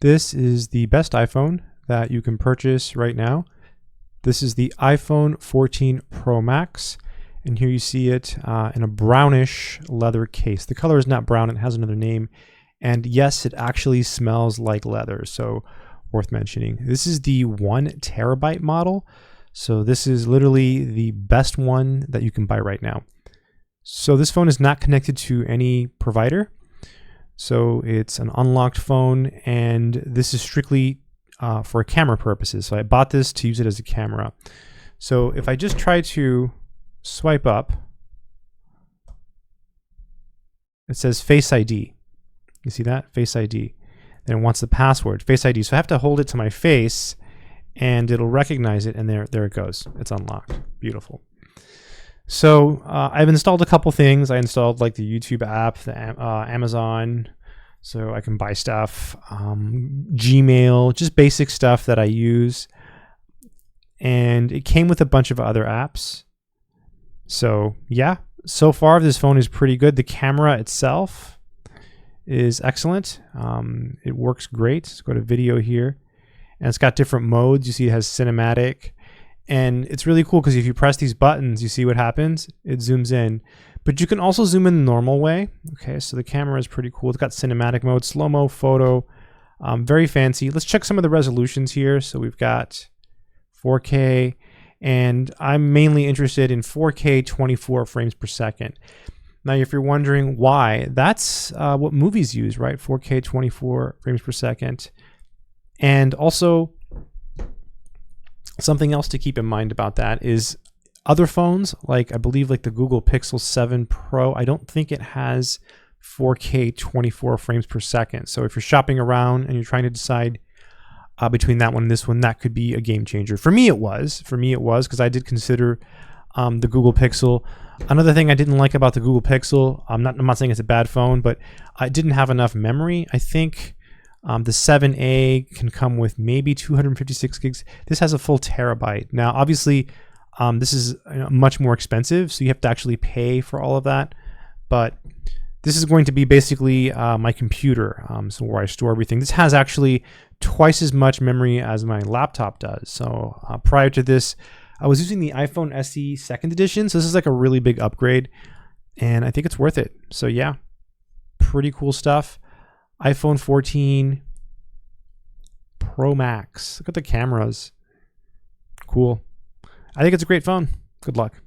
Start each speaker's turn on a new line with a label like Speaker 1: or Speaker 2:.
Speaker 1: This is the best iPhone that you can purchase right now. This is the iPhone 14 Pro Max, and here you see it in a brownish leather case. The color is not brown, it has another name, and yes, it actually smells like leather, so worth mentioning. This is the 1 terabyte model, so this is literally the best one that you can buy right now. So this phone is not connected to any provider. So it's an unlocked phone, and this is strictly for camera purposes. So I bought this to use it as a camera. So if I just try to swipe up, it says Face ID. You see that? Face ID. Then it wants the password, Face ID. So I have to hold it to my face, and it'll recognize it, and there it goes. It's unlocked. Beautiful. So I've installed a couple things. I installed like the YouTube app, the Amazon, so I can buy stuff, Gmail, just basic stuff that I use. And it came with a bunch of other apps. So yeah, so far this phone is pretty good. The camera itself is excellent. It works great. Let's go to video here. And it's got different modes. You see it has cinematic. And it's really cool because if you press these buttons, you see what happens. It zooms in. But you can also zoom in the normal way. Okay, so the camera is pretty cool. It's got cinematic mode, slow-mo, photo, very fancy. Let's check some of the resolutions here. So we've got 4K, and I'm mainly interested in 4K 24 frames per second. Now, if you're wondering why, that's what movies use, right? 4K 24 frames per second. And also, something else to keep in mind about that is other phones, like I believe like the Google Pixel 7 Pro, I don't think it has 4K 24 frames per second. So if you're shopping around and you're trying to decide between that one and this one, that could be a game changer. For me, it was. Because I did consider the Google Pixel. Another thing I didn't like about the Google Pixel, I'm not saying it's a bad phone, but I didn't have enough memory. I think the 7A can come with maybe 256 gigs. This has a full terabyte. Now, obviously, this is much more expensive, so you have to actually pay for all of that. But this is going to be basically my computer, so where I store everything. This has actually twice as much memory as my laptop does. So prior to this, I was using the iPhone SE 2nd edition, so this is like a really big upgrade, and I think it's worth it. So yeah, pretty cool stuff. iPhone 14 Pro Max. Look at the cameras. Cool. I think it's a great phone. Good luck.